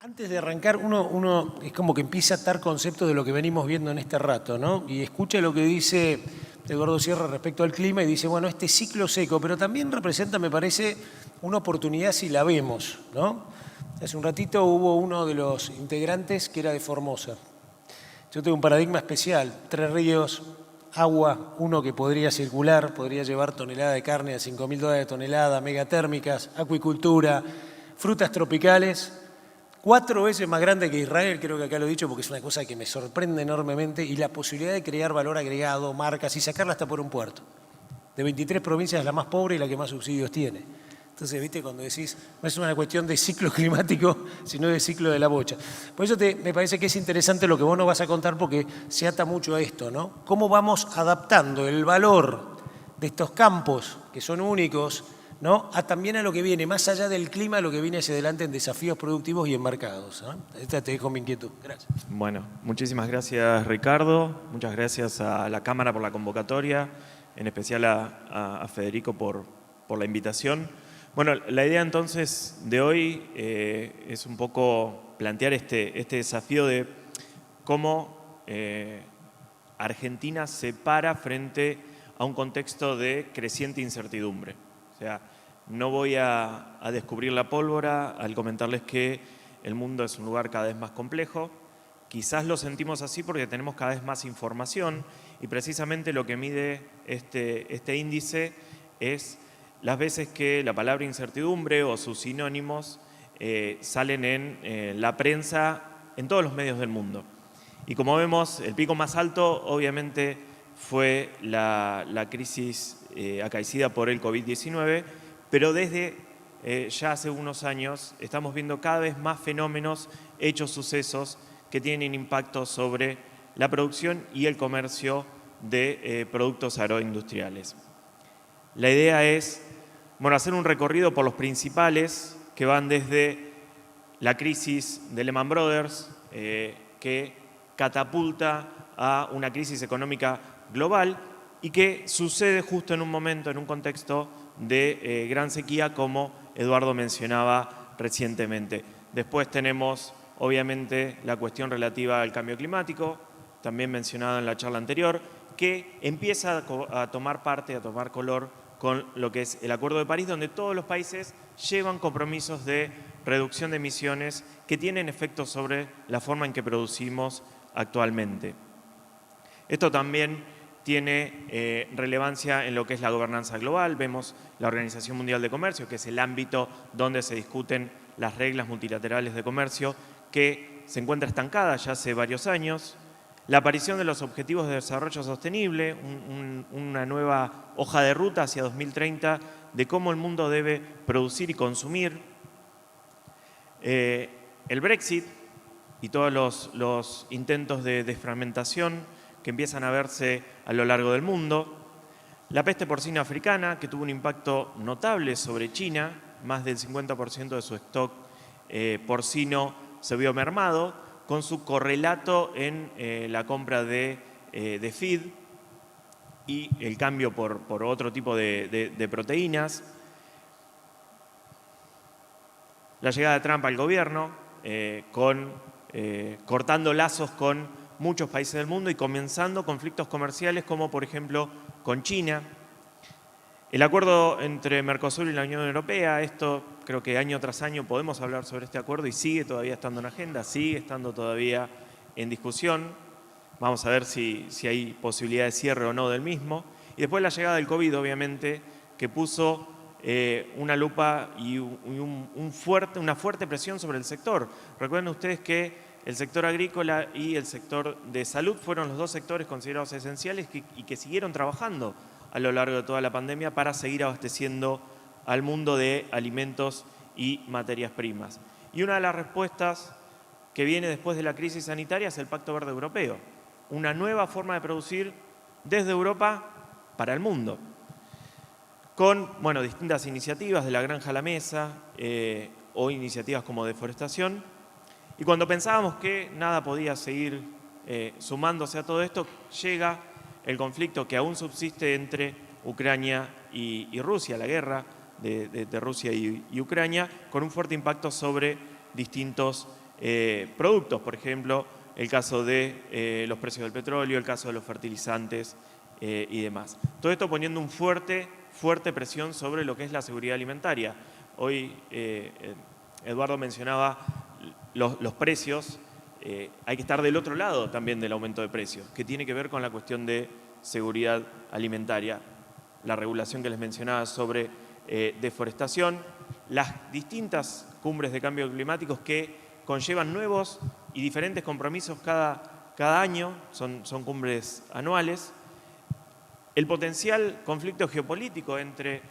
Antes de arrancar, uno es como que empieza a atar conceptos de lo que venimos viendo en este rato, ¿no? Y escucha lo que dice Eduardo Sierra respecto al clima y dice, bueno, este ciclo seco, pero también representa, me parece, una oportunidad si la vemos, ¿no? Hace un ratito hubo uno de los integrantes que era de Formosa. Yo tengo un paradigma especial, 3 ríos, agua, uno que podría circular, podría llevar tonelada de carne a $5.000 de tonelada, megatérmicas, acuicultura, frutas tropicales, 4 veces más grande que Israel, creo que acá lo he dicho porque es una cosa que me sorprende enormemente, y la posibilidad de crear valor agregado, marcas y sacarla hasta por un puerto. De 23 provincias es la más pobre y la que más subsidios tiene. Entonces, viste, cuando decís, no es una cuestión de ciclo climático, sino de ciclo de la bocha. Por eso me parece que es interesante lo que vos nos vas a contar porque se ata mucho a esto, ¿no? Cómo vamos adaptando el valor de estos campos que son únicos, ¿no? También a lo que viene, más allá del clima, a lo que viene hacia adelante en desafíos productivos y en mercados, ¿no? Esta te dejo mi inquietud. Gracias. Bueno, muchísimas gracias, Ricardo. Muchas gracias a la Cámara por la convocatoria, en especial a Federico por la invitación. Bueno, la idea entonces de hoy es un poco plantear este desafío de cómo Argentina se para frente a un contexto de creciente incertidumbre. O sea, no voy a descubrir la pólvora al comentarles que el mundo es un lugar cada vez más complejo. Quizás lo sentimos así porque tenemos cada vez más información y precisamente lo que mide este índice es las veces que la palabra incertidumbre o sus sinónimos salen en la prensa en todos los medios del mundo. Y como vemos, el pico más alto obviamente fue la crisis acaecida por el COVID-19, pero desde ya hace unos años estamos viendo cada vez más fenómenos, hechos, sucesos que tienen impacto sobre la producción y el comercio de productos agroindustriales. La idea es hacer un recorrido por los principales que van desde la crisis de Lehman Brothers, que catapulta a una crisis económica global y que sucede justo en un momento, en un contexto de gran sequía, como Eduardo mencionaba recientemente. Después tenemos, obviamente, la cuestión relativa al cambio climático, también mencionada en la charla anterior, que empieza a tomar parte, a tomar color con lo que es el Acuerdo de París, donde todos los países llevan compromisos de reducción de emisiones que tienen efectos sobre la forma en que producimos actualmente. Esto también tiene relevancia en lo que es la gobernanza global. Vemos la Organización Mundial de Comercio, que es el ámbito donde se discuten las reglas multilaterales de comercio, que se encuentra estancada ya hace varios años. La aparición de los Objetivos de Desarrollo Sostenible, una nueva hoja de ruta hacia 2030 de cómo el mundo debe producir y consumir. El Brexit y todos los intentos de desfragmentación que empiezan a verse a lo largo del mundo. La peste porcina africana, que tuvo un impacto notable sobre China, más del 50% de su stock porcino se vio mermado, con su correlato en la compra de feed y el cambio por otro tipo de proteínas. La llegada de Trump al gobierno, cortando lazos con muchos países del mundo y comenzando conflictos comerciales como por ejemplo con China. El acuerdo entre Mercosur y la Unión Europea, esto creo que año tras año podemos hablar sobre este acuerdo y sigue todavía estando en agenda, sigue estando todavía en discusión. Vamos a ver si hay posibilidad de cierre o no del mismo. Y después la llegada del COVID, obviamente, que puso una lupa y una fuerte presión sobre el sector. Recuerden ustedes que el sector agrícola y el sector de salud fueron los dos sectores considerados esenciales y que siguieron trabajando a lo largo de toda la pandemia para seguir abasteciendo al mundo de alimentos y materias primas. Y una de las respuestas que viene después de la crisis sanitaria es el Pacto Verde Europeo, una nueva forma de producir desde Europa para el mundo, con distintas iniciativas de la granja a la mesa o iniciativas como deforestación. Y cuando pensábamos que nada podía seguir sumándose a todo esto, llega el conflicto que aún subsiste entre Ucrania y Rusia, la guerra de Rusia y Ucrania, con un fuerte impacto sobre distintos productos, por ejemplo, el caso de los precios del petróleo, el caso de los fertilizantes y demás. Todo esto poniendo un fuerte presión sobre lo que es la seguridad alimentaria. Hoy Eduardo mencionaba los precios. Hay que estar del otro lado también del aumento de precios, que tiene que ver con la cuestión de seguridad alimentaria, la regulación que les mencionaba sobre deforestación, las distintas cumbres de cambio climático que conllevan nuevos y diferentes compromisos cada año, son cumbres anuales. El potencial conflicto geopolítico entre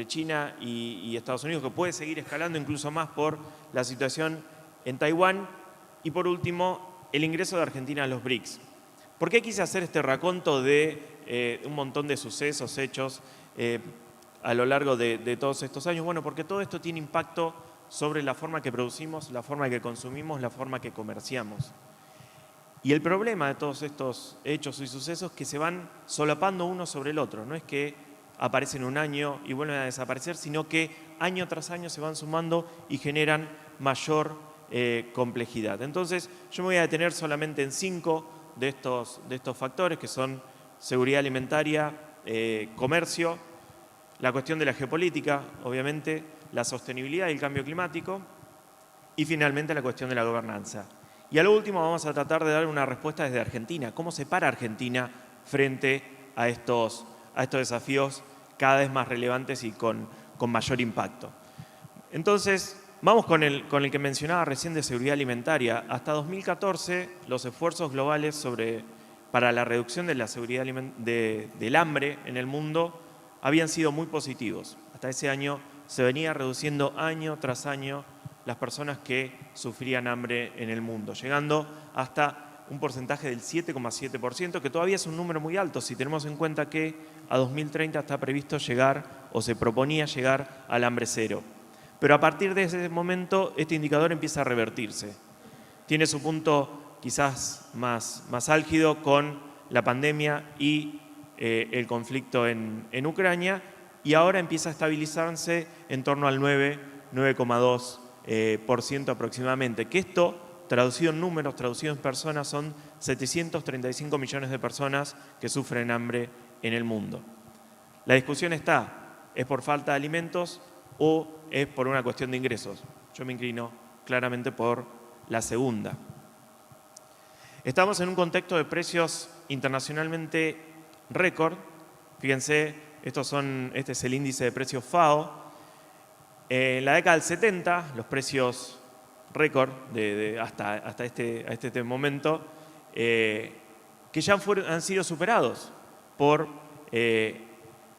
China y Estados Unidos, que puede seguir escalando incluso más por la situación en Taiwán. Y por último, el ingreso de Argentina a los BRICS. ¿Por qué quise hacer este raconto de un montón de sucesos, hechos a lo largo de todos estos años? Bueno, porque todo esto tiene impacto sobre la forma que producimos, la forma que consumimos, la forma que comerciamos. Y el problema de todos estos hechos y sucesos es que se van solapando uno sobre el otro. No es que aparecen un año y vuelven a desaparecer, sino que año tras año se van sumando y generan mayor complejidad. Entonces, yo me voy a detener solamente en 5 de estos factores, que son seguridad alimentaria, comercio, la cuestión de la geopolítica, obviamente, la sostenibilidad y el cambio climático, y finalmente la cuestión de la gobernanza. Y a lo último vamos a tratar de dar una respuesta desde Argentina. ¿Cómo se para Argentina frente a estos desafíos cada vez más relevantes y con mayor impacto? Entonces, vamos con el que mencionaba recién de seguridad alimentaria. Hasta 2014, los esfuerzos globales para la reducción de la seguridad del hambre en el mundo habían sido muy positivos. Hasta ese año se venía reduciendo año tras año las personas que sufrían hambre en el mundo, llegando hasta un porcentaje del 7,7%, que todavía es un número muy alto si tenemos en cuenta que a 2030 está previsto llegar, o se proponía llegar, al hambre cero. Pero a partir de ese momento, este indicador empieza a revertirse. Tiene su punto quizás más álgido con la pandemia y el conflicto en Ucrania, y ahora empieza a estabilizarse en torno al 9,2% aproximadamente, que esto, traducido en números, traducido en personas, son 735 millones de personas que sufren hambre en el mundo. La discusión ¿es por falta de alimentos o es por una cuestión de ingresos? Yo me inclino claramente por la segunda. Estamos en un contexto de precios internacionalmente récord. Fíjense, este es el índice de precios FAO. En la década del 70, los precios récord hasta este momento, que ya han sido superados por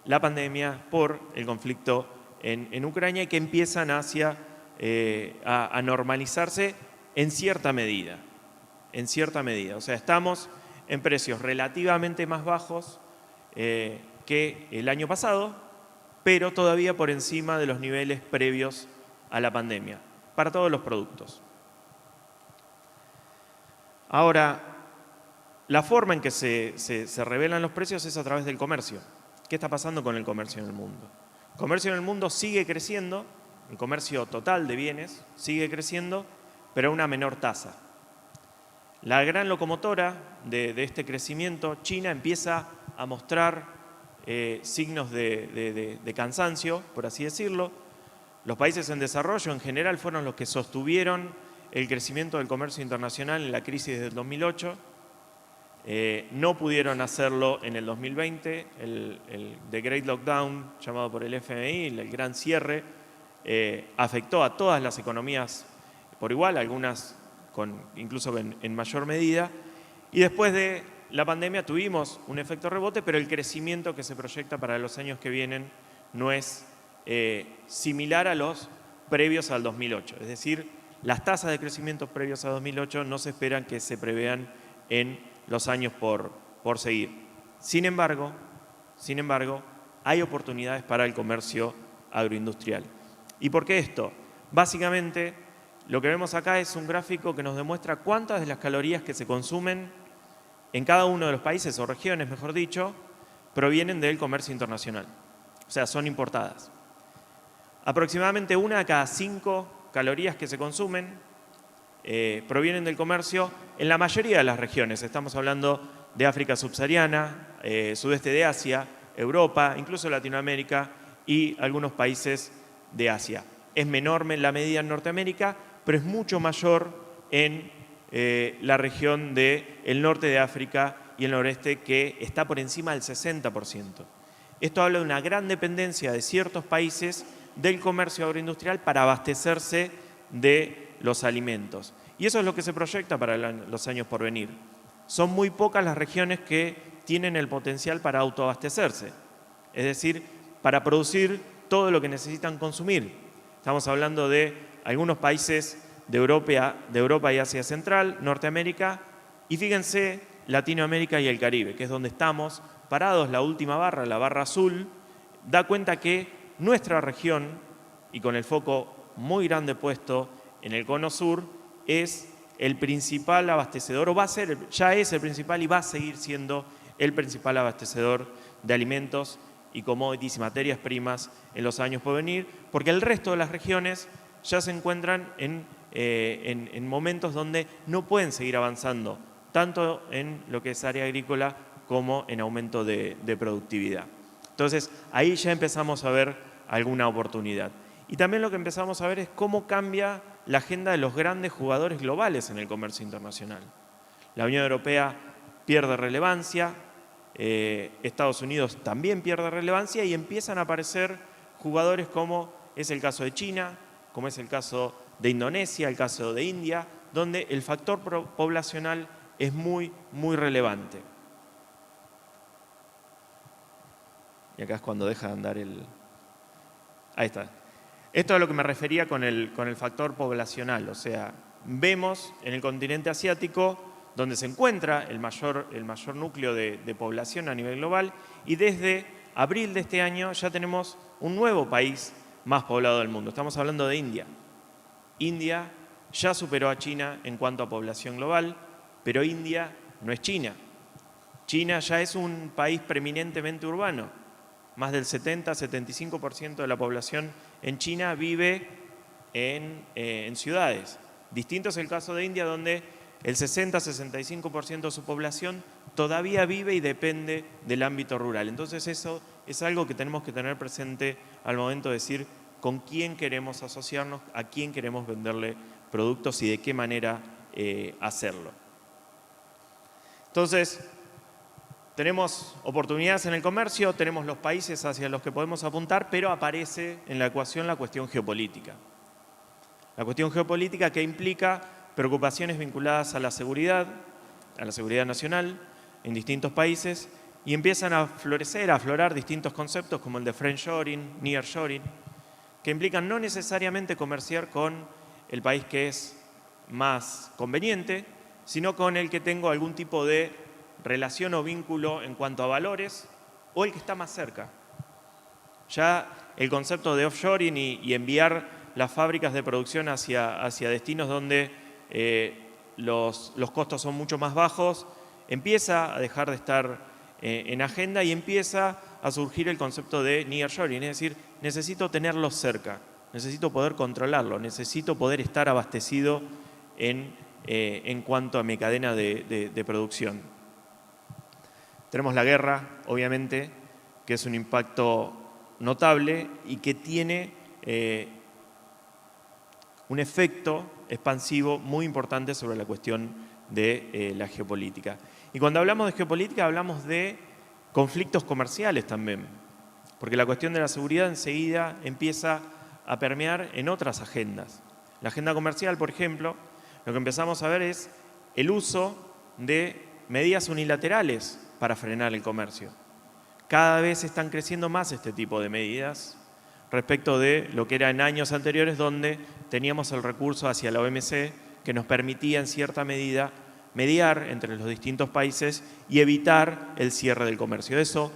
la pandemia, por el conflicto en Ucrania, y que empiezan a normalizarse en cierta medida. O sea, estamos en precios relativamente más bajos que el año pasado, pero todavía por encima de los niveles previos a la pandemia, para todos los productos. Ahora, la forma en que se revelan los precios es a través del comercio. ¿Qué está pasando con el comercio en el mundo? El comercio en el mundo sigue creciendo, el comercio total de bienes sigue creciendo, pero a una menor tasa. La gran locomotora de este crecimiento, China, empieza a mostrar signos de cansancio, por así decirlo. Los países en desarrollo en general fueron los que sostuvieron el crecimiento del comercio internacional en la crisis del 2008. No pudieron hacerlo en el 2020, The Great Lockdown, llamado por el FMI, el gran cierre, afectó a todas las economías por igual, algunas incluso en mayor medida, y después de la pandemia tuvimos un efecto rebote, pero el crecimiento que se proyecta para los años que vienen no es similar a los previos al 2008. Es decir, las tasas de crecimiento previos a 2008 no se esperan que se prevean en los años por seguir. Sin embargo, hay oportunidades para el comercio agroindustrial. ¿Y por qué esto? Básicamente, lo que vemos acá es un gráfico que nos demuestra cuántas de las calorías que se consumen en cada uno de los países, o regiones, mejor dicho, provienen del comercio internacional. O sea, son importadas. Aproximadamente 1 de cada 5 calorías que se consumen provienen del comercio en la mayoría de las regiones. Estamos hablando de África subsahariana, sudeste de Asia, Europa, incluso Latinoamérica y algunos países de Asia. Es menor en la medida en Norteamérica, pero es mucho mayor en la región del norte de África y el noreste, que está por encima del 60%. Esto habla de una gran dependencia de ciertos países del comercio agroindustrial para abastecerse de los alimentos. Y eso es lo que se proyecta para los años por venir. Son muy pocas las regiones que tienen el potencial para autoabastecerse, es decir, para producir todo lo que necesitan consumir. Estamos hablando de algunos países de Europa y Asia Central, Norteamérica, y fíjense, Latinoamérica y el Caribe, que es donde estamos parados. La última barra, la barra azul, da cuenta que nuestra región, y con el foco muy grande puesto en el cono sur, es el principal abastecedor, o ya es el principal y va a seguir siendo el principal abastecedor de alimentos y commodities y materias primas en los años por venir, porque el resto de las regiones ya se encuentran en momentos donde no pueden seguir avanzando, tanto en lo que es área agrícola como en aumento de productividad. Entonces, ahí ya empezamos a ver alguna oportunidad. Y también lo que empezamos a ver es cómo cambia la agenda de los grandes jugadores globales en el comercio internacional. La Unión Europea pierde relevancia, Estados Unidos también pierde relevancia y empiezan a aparecer jugadores como es el caso de China, como es el caso de Indonesia, el caso de India, donde el factor poblacional es muy, muy relevante. Y acá es cuando deja de andar el... Ahí está. Esto es a lo que me refería con el factor poblacional. O sea, vemos en el continente asiático donde se encuentra el mayor núcleo de población a nivel global, y desde abril de este año ya tenemos un nuevo país más poblado del mundo. Estamos hablando de India. India ya superó a China en cuanto a población global, pero India no es China. China ya es un país preeminentemente urbano. Más del 70-75% de la población en China vive en ciudades. Distinto es el caso de India, donde el 60-65% de su población todavía vive y depende del ámbito rural. Entonces eso es algo que tenemos que tener presente al momento de decir con quién queremos asociarnos, a quién queremos venderle productos y de qué manera hacerlo. Entonces, tenemos oportunidades en el comercio, tenemos los países hacia los que podemos apuntar, pero aparece en la ecuación la cuestión geopolítica. La cuestión geopolítica que implica preocupaciones vinculadas a la seguridad nacional en distintos países, y empiezan a aflorar distintos conceptos como el de friendshoring, nearshoring, que implican no necesariamente comerciar con el país que es más conveniente, sino con el que tengo algún tipo de relación o vínculo en cuanto a valores, o el que está más cerca. Ya el concepto de offshoring y enviar las fábricas de producción hacia destinos donde los costos son mucho más bajos, empieza a dejar de estar en agenda, y empieza a surgir el concepto de nearshoring, es decir, necesito tenerlo cerca, necesito poder controlarlo, necesito poder estar abastecido en cuanto a mi cadena de producción. Tenemos la guerra, obviamente, que es un impacto notable y que tiene un efecto expansivo muy importante sobre la cuestión de la geopolítica. Y cuando hablamos de geopolítica hablamos de conflictos comerciales también, porque la cuestión de la seguridad enseguida empieza a permear en otras agendas. La agenda comercial, por ejemplo, lo que empezamos a ver es el uso de medidas unilaterales para frenar el comercio. Cada vez están creciendo más este tipo de medidas respecto de lo que era en años anteriores, donde teníamos el recurso hacia la OMC que nos permitía en cierta medida mediar entre los distintos países y evitar el cierre del comercio. Eso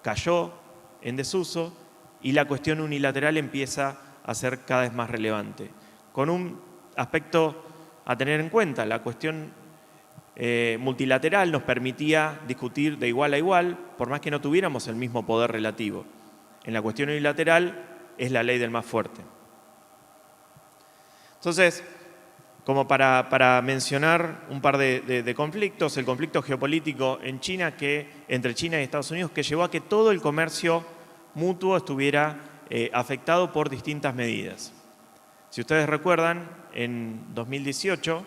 cayó en desuso y la cuestión unilateral empieza a ser cada vez más relevante. Con un aspecto a tener en cuenta, la cuestión multilateral nos permitía discutir de igual a igual, por más que no tuviéramos el mismo poder relativo. En la cuestión unilateral es la ley del más fuerte. Entonces, Como para mencionar un par de conflictos, el conflicto geopolítico en China entre China y Estados Unidos, que llevó a que todo el comercio mutuo estuviera afectado por distintas medidas. Si ustedes recuerdan, en 2018,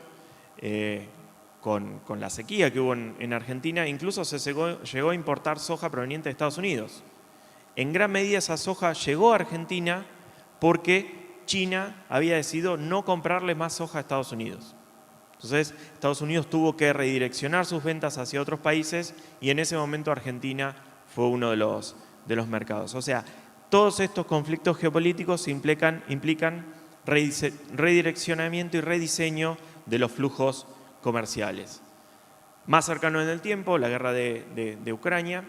con la sequía que hubo en Argentina, incluso se llegó a importar soja proveniente de Estados Unidos. En gran medida esa soja llegó a Argentina porque China había decidido no comprarle más soja a Estados Unidos. Entonces, Estados Unidos tuvo que redireccionar sus ventas hacia otros países y en ese momento Argentina fue uno de los mercados. O sea, todos estos conflictos geopolíticos implican redireccionamiento y rediseño de los flujos comerciales. Más cercano en el tiempo, la guerra de Ucrania,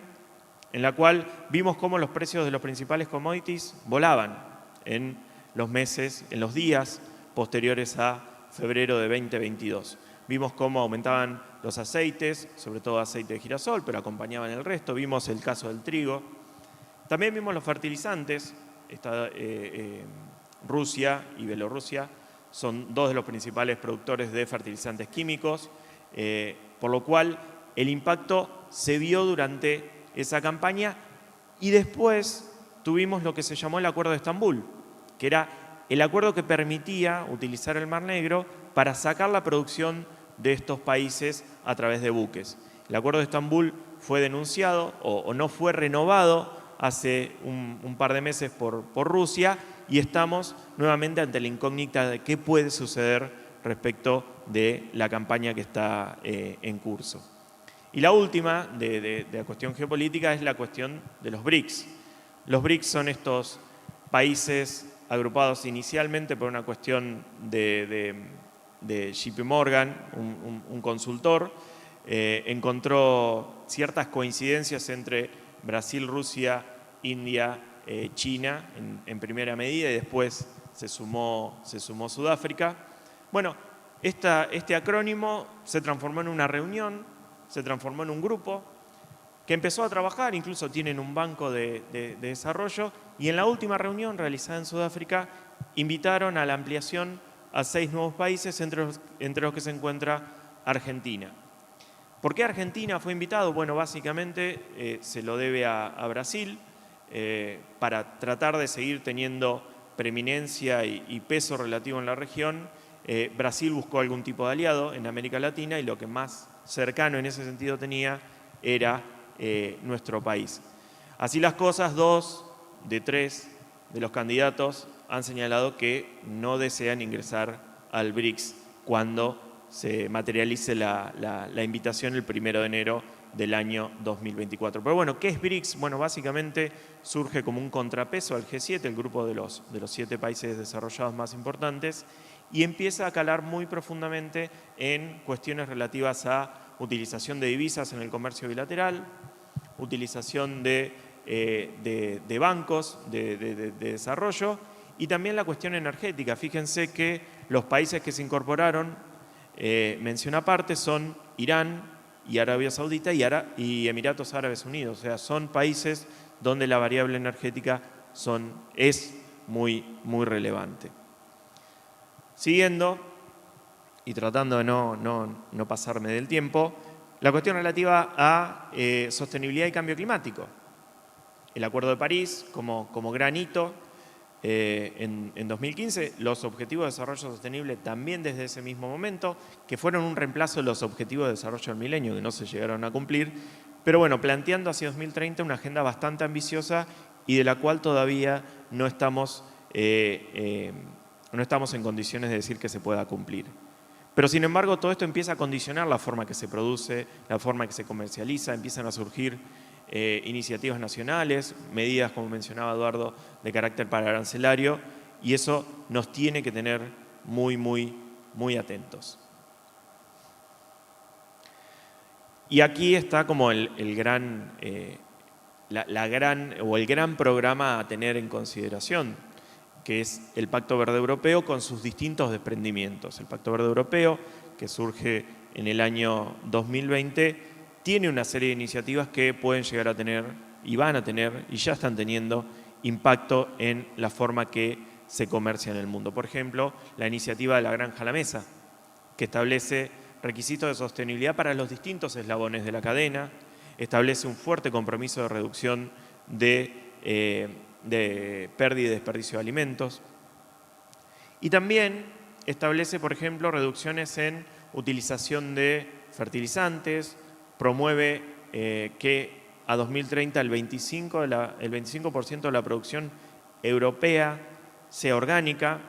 en la cual vimos cómo los precios de los principales commodities volaban en los días posteriores a febrero de 2022. Vimos cómo aumentaban los aceites, sobre todo aceite de girasol, pero acompañaban el resto. Vimos el caso del trigo. También vimos los fertilizantes. Rusia y Bielorrusia son dos de los principales productores de fertilizantes químicos, por lo cual el impacto se vio durante esa campaña y después tuvimos lo que se llamó el Acuerdo de Estambul, que era el acuerdo que permitía utilizar el Mar Negro para sacar la producción de estos países a través de buques. El Acuerdo de Estambul fue denunciado o no fue renovado hace un par de meses por Rusia y estamos nuevamente ante la incógnita de qué puede suceder respecto de la campaña que está en curso. Y la última de la cuestión geopolítica es la cuestión de los BRICS. Los BRICS son estos países agrupados inicialmente por una cuestión de JP Morgan, un consultor, encontró ciertas coincidencias entre Brasil, Rusia, India, China en primera medida y después se sumó Sudáfrica. Bueno, este acrónimo se transformó en una reunión, se transformó en un grupo que empezó a trabajar, incluso tienen un banco de desarrollo, y en la última reunión realizada en Sudáfrica invitaron a la ampliación a 6 nuevos países, entre los que se encuentra Argentina. ¿Por qué Argentina fue invitado? Bueno, básicamente se lo debe a Brasil, para tratar de seguir teniendo preeminencia y peso relativo en la región. Brasil buscó algún tipo de aliado en América Latina y lo que más cercano en ese sentido tenía era nuestro país. Así las cosas, 2 de 3 de los candidatos han señalado que no desean ingresar al BRICS cuando se materialice la invitación el 1 de enero del año 2024. Pero bueno, ¿qué es BRICS? Bueno, básicamente surge como un contrapeso al G7, el grupo de los 7 países desarrollados más importantes, y empieza a calar muy profundamente en cuestiones relativas a utilización de divisas en el comercio bilateral, utilización de bancos de desarrollo y también la cuestión energética. Fíjense que los países que se incorporaron, mención aparte, son Irán y Arabia Saudita y Emiratos Árabes Unidos. O sea, son países donde la variable energética es muy, muy relevante. Siguiendo y tratando de no pasarme del tiempo, la cuestión relativa a sostenibilidad y cambio climático. El Acuerdo de París como gran hito en 2015, los Objetivos de Desarrollo Sostenible también desde ese mismo momento, que fueron un reemplazo de los Objetivos de Desarrollo del Milenio, que no se llegaron a cumplir, pero bueno, planteando hacia 2030 una agenda bastante ambiciosa y de la cual todavía no estamos en condiciones de decir que se pueda cumplir. Pero sin embargo, todo esto empieza a condicionar la forma que se produce, la forma que se comercializa, empiezan a surgir iniciativas nacionales, medidas, como mencionaba Eduardo, de carácter paraarancelario, y eso nos tiene que tener muy, muy, muy atentos. Y aquí está como el gran programa a tener en consideración, que es el Pacto Verde Europeo con sus distintos desprendimientos. El Pacto Verde Europeo, que surge en el año 2020, tiene una serie de iniciativas que pueden llegar a tener y van a tener y ya están teniendo impacto en la forma que se comercia en el mundo. Por ejemplo, la iniciativa de la granja a la mesa, que establece requisitos de sostenibilidad para los distintos eslabones de la cadena, establece un fuerte compromiso de reducción de pérdida y desperdicio de alimentos. Y también establece, por ejemplo, reducciones en utilización de fertilizantes, promueve que a 2030 el 25% de la producción europea sea orgánica,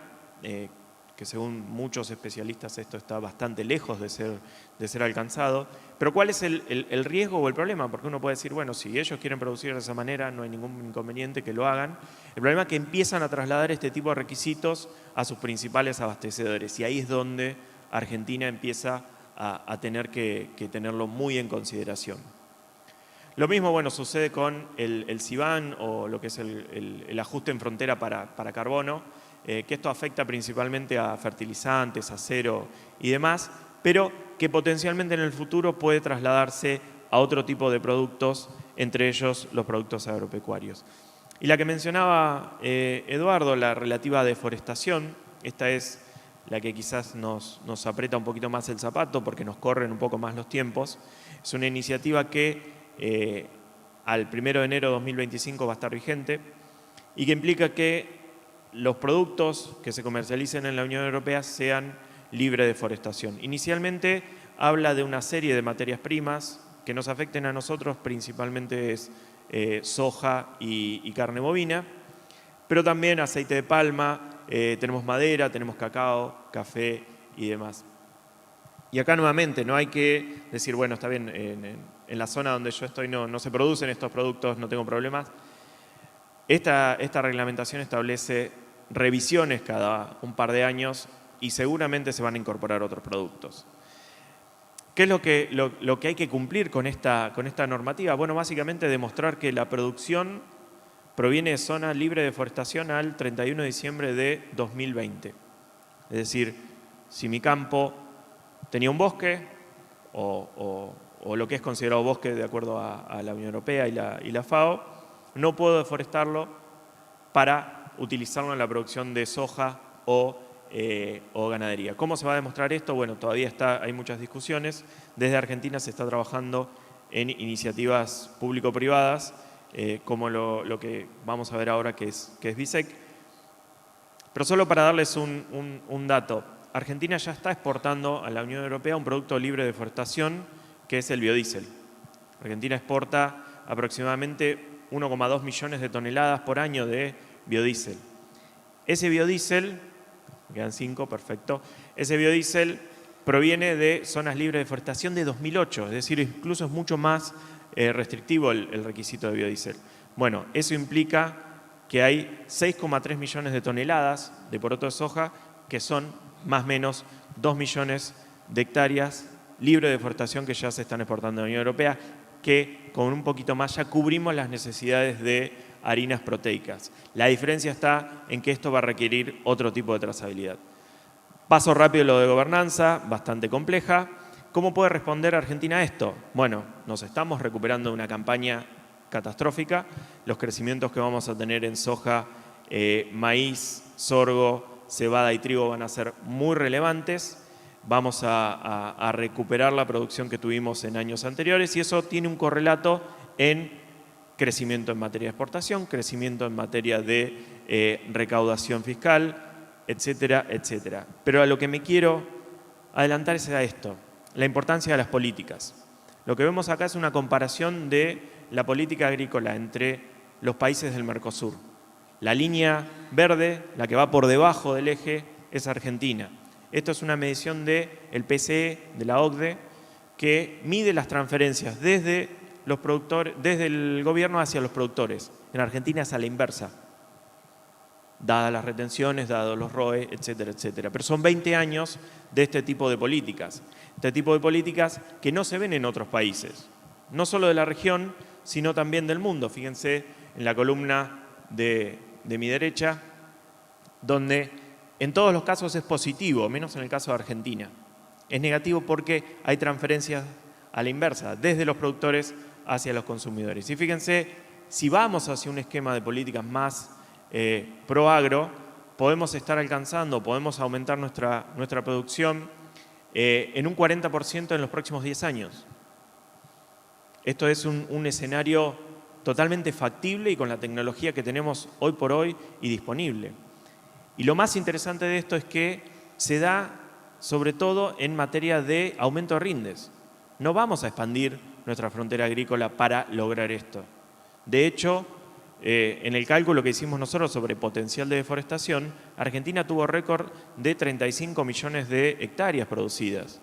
que según muchos especialistas esto está bastante lejos de ser alcanzado. Pero ¿cuál es el riesgo o el problema? Porque uno puede decir, bueno, si ellos quieren producir de esa manera, no hay ningún inconveniente que lo hagan. El problema es que empiezan a trasladar este tipo de requisitos a sus principales abastecedores. Y ahí es donde Argentina empieza a tener que tenerlo muy en consideración. Lo mismo, bueno, sucede con el CBAM o lo que es el ajuste en frontera para carbono, que esto afecta principalmente a fertilizantes, acero y demás, pero que potencialmente en el futuro puede trasladarse a otro tipo de productos, entre ellos los productos agropecuarios. Y la que mencionaba Eduardo, la relativa a deforestación, esta es la que quizás nos aprieta un poquito más el zapato porque nos corren un poco más los tiempos. Es una iniciativa que al 1 de enero de 2025 va a estar vigente y que implica que los productos que se comercialicen en la Unión Europea sean libres de deforestación. Inicialmente habla de una serie de materias primas que nos afecten a nosotros, principalmente es soja y carne bovina, pero también aceite de palma, tenemos madera, tenemos cacao, café y demás. Y acá nuevamente no hay que decir, bueno, está bien, en la zona donde yo estoy no se producen estos productos, no tengo problemas. Esta reglamentación establece revisiones cada un par de años y seguramente se van a incorporar otros productos. ¿Qué es lo que hay que cumplir con esta normativa? Bueno, básicamente demostrar que la producción proviene de zona libre de deforestación al 31 de diciembre de 2020. Es decir, si mi campo tenía un bosque o lo que es considerado bosque de acuerdo a la Unión Europea y la FAO, no puedo deforestarlo para utilizarlo en la producción de soja o ganadería. ¿Cómo se va a demostrar esto? Bueno, todavía hay muchas discusiones. Desde Argentina se está trabajando en iniciativas público-privadas, como lo que vamos a ver ahora que es BISEC. Pero solo para darles un dato, Argentina ya está exportando a la Unión Europea un producto libre de deforestación que es el biodiesel. Argentina exporta aproximadamente 1,2 millones de toneladas por año de biodiesel. Ese biodiesel, me quedan 5, perfecto, ese biodiesel proviene de zonas libres de deforestación de 2008, es decir, incluso es mucho más restrictivo el requisito de biodiesel. Bueno, eso implica que hay 6,3 millones de toneladas de poroto de soja que son más o menos 2 millones de hectáreas libres de deforestación que ya se están exportando a la Unión Europea, que con un poquito más ya cubrimos las necesidades de harinas proteicas. La diferencia está en que esto va a requerir otro tipo de trazabilidad. Paso rápido lo de gobernanza, bastante compleja. ¿Cómo puede responder Argentina a esto? Bueno, nos estamos recuperando de una campaña catastrófica. Los crecimientos que vamos a tener en soja, maíz, sorgo, cebada y trigo van a ser muy relevantes. Vamos a recuperar la producción que tuvimos en años anteriores y eso tiene un correlato en crecimiento en materia de exportación, crecimiento en materia de recaudación fiscal, etcétera, etcétera. Pero a lo que me quiero adelantar es a esto, la importancia de las políticas. Lo que vemos acá es una comparación de la política agrícola entre los países del Mercosur. La línea verde, la que va por debajo del eje, es Argentina. Esto es una medición del PCE, de la OCDE, que mide las transferencias desde el gobierno hacia los productores. En Argentina es a la inversa, dadas las retenciones, dados los ROE, etcétera, etcétera. Pero son 20 años de este tipo de políticas. Este tipo de políticas que no se ven en otros países, no solo de la región, sino también del mundo. Fíjense en la columna de mi derecha, donde en todos los casos es positivo, menos en el caso de Argentina. Es negativo porque hay transferencias a la inversa, desde los productores hacia los consumidores. Y fíjense, si vamos hacia un esquema de políticas más pro agro, podemos estar alcanzando, podemos aumentar nuestra producción en un 40% en los próximos 10 años. Esto es un escenario totalmente factible y con la tecnología que tenemos hoy por hoy y disponible. Y lo más interesante de esto es que se da sobre todo en materia de aumento de rindes. No vamos a expandir nuestra frontera agrícola para lograr esto. De hecho, en el cálculo que hicimos nosotros sobre potencial de deforestación, Argentina tuvo récord de 35 millones de hectáreas producidas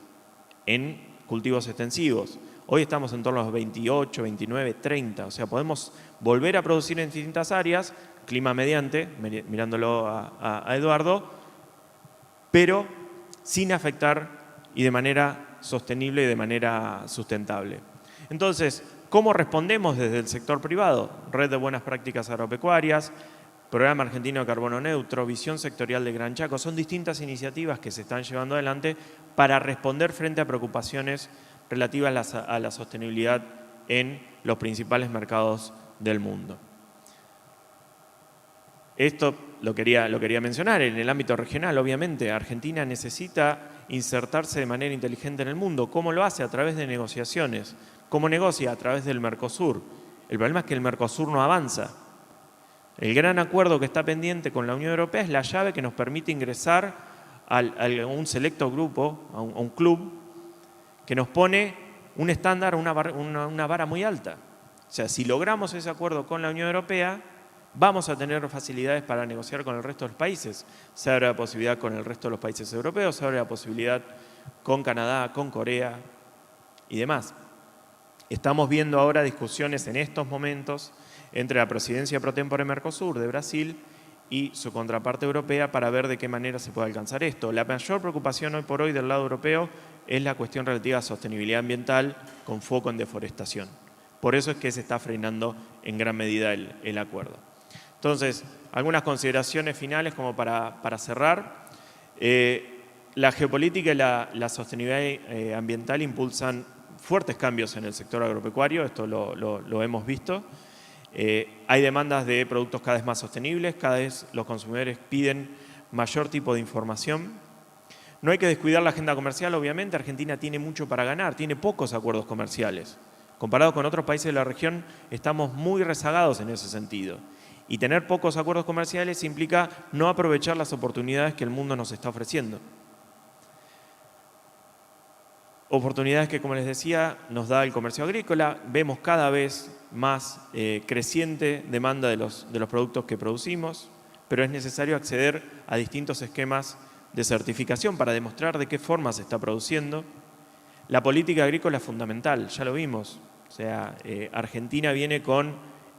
en cultivos extensivos. Hoy estamos en torno a los 28, 29, 30. O sea, podemos volver a producir en distintas áreas, clima mediante, mirándolo a Eduardo, pero sin afectar y de manera sostenible y de manera sustentable. Entonces, ¿cómo respondemos desde el sector privado? Red de Buenas Prácticas Agropecuarias, Programa Argentino de Carbono Neutro, Visión Sectorial de Gran Chaco. Son distintas iniciativas que se están llevando adelante para responder frente a preocupaciones relativas a la sostenibilidad en los principales mercados del mundo. Esto lo quería mencionar. En el ámbito regional, obviamente, Argentina necesita insertarse de manera inteligente en el mundo. ¿Cómo lo hace? A través de negociaciones. ¿Cómo negocia? A través del Mercosur. El problema es que el Mercosur no avanza. El gran acuerdo que está pendiente con la Unión Europea es la llave que nos permite ingresar a un selecto grupo, a un club, que nos pone un estándar, una vara muy alta. O sea, si logramos ese acuerdo con la Unión Europea, vamos a tener facilidades para negociar con el resto de los países. Se abre la posibilidad con el resto de los países europeos, se abre la posibilidad con Canadá, con Corea y demás. Estamos viendo ahora discusiones en estos momentos entre la presidencia pro tempore Mercosur de Brasil y su contraparte europea para ver de qué manera se puede alcanzar esto. La mayor preocupación hoy por hoy del lado europeo es la cuestión relativa a sostenibilidad ambiental con foco en deforestación. Por eso es que se está frenando en gran medida el acuerdo. Entonces, algunas consideraciones finales como para cerrar. La geopolítica y la sostenibilidad ambiental impulsan fuertes cambios en el sector agropecuario, esto lo hemos visto. Hay demandas de productos cada vez más sostenibles, cada vez los consumidores piden mayor tipo de información. No hay que descuidar la agenda comercial, obviamente. Argentina tiene mucho para ganar, tiene pocos acuerdos comerciales. Comparado con otros países de la región, estamos muy rezagados en ese sentido. Y tener pocos acuerdos comerciales implica no aprovechar las oportunidades que el mundo nos está ofreciendo. Oportunidades que, como les decía, nos da el comercio agrícola. Vemos cada vez más creciente demanda de los productos que producimos, pero es necesario acceder a distintos esquemas de certificación para demostrar de qué forma se está produciendo. La política agrícola es fundamental, ya lo vimos. O sea, Argentina viene con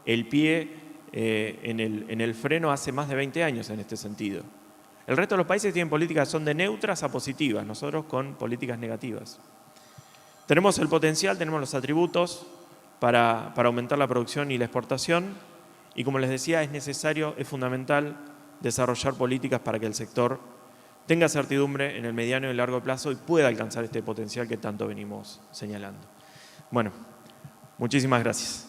el pie en el freno hace más de 20 años en este sentido. El resto de los países tienen políticas que son de neutras a positivas, nosotros con políticas negativas. Tenemos el potencial, tenemos los atributos para aumentar la producción y la exportación y, como les decía, es necesario, es fundamental desarrollar políticas para que el sector tenga certidumbre en el mediano y el largo plazo y pueda alcanzar este potencial que tanto venimos señalando. Bueno, muchísimas gracias.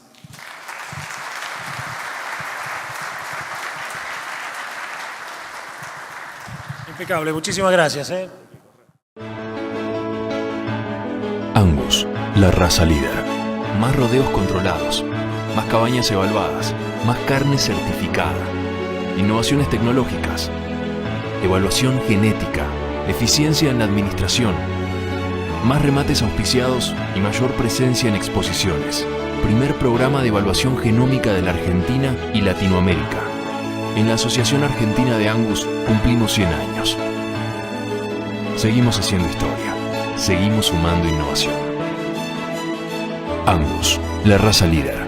Impecable, muchísimas gracias. Angus, la raza líder. Más rodeos controlados, más cabañas evaluadas, más carne certificada, innovaciones tecnológicas, evaluación genética, eficiencia en la administración, más remates auspiciados y mayor presencia en exposiciones. Primer programa de evaluación genómica de la Argentina y Latinoamérica. En la Asociación Argentina de Angus cumplimos 100 años. Seguimos haciendo historia. Seguimos sumando innovación. Angus, la raza líder.